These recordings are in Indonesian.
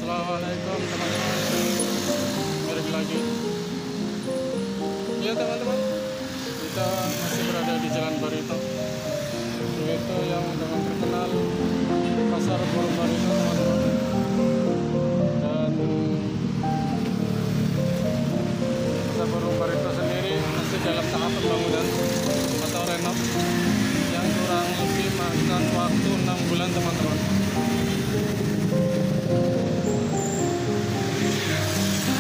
Assalamualaikum teman-teman, balik lagi. Ya teman-teman, kita masih berada di Jalan Barito, yaitu yang dengan terkenal Pasar Burung Barito teman-teman. Dan Pasar Burung Barito sendiri masih dalam tahap pembangunan atau renov yang kurang lebih makan waktu 6 bulan teman-teman.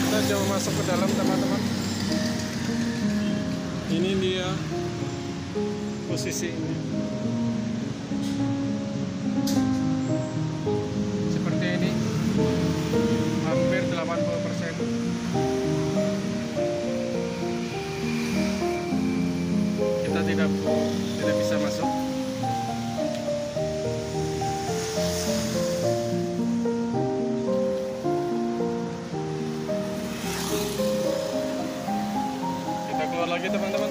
Kita jauh masuk ke dalam teman-teman. Ini dia posisi ini. Seperti ini, hampir 80%. Kita tidak bisa masuk. Kita keluar lagi teman-teman.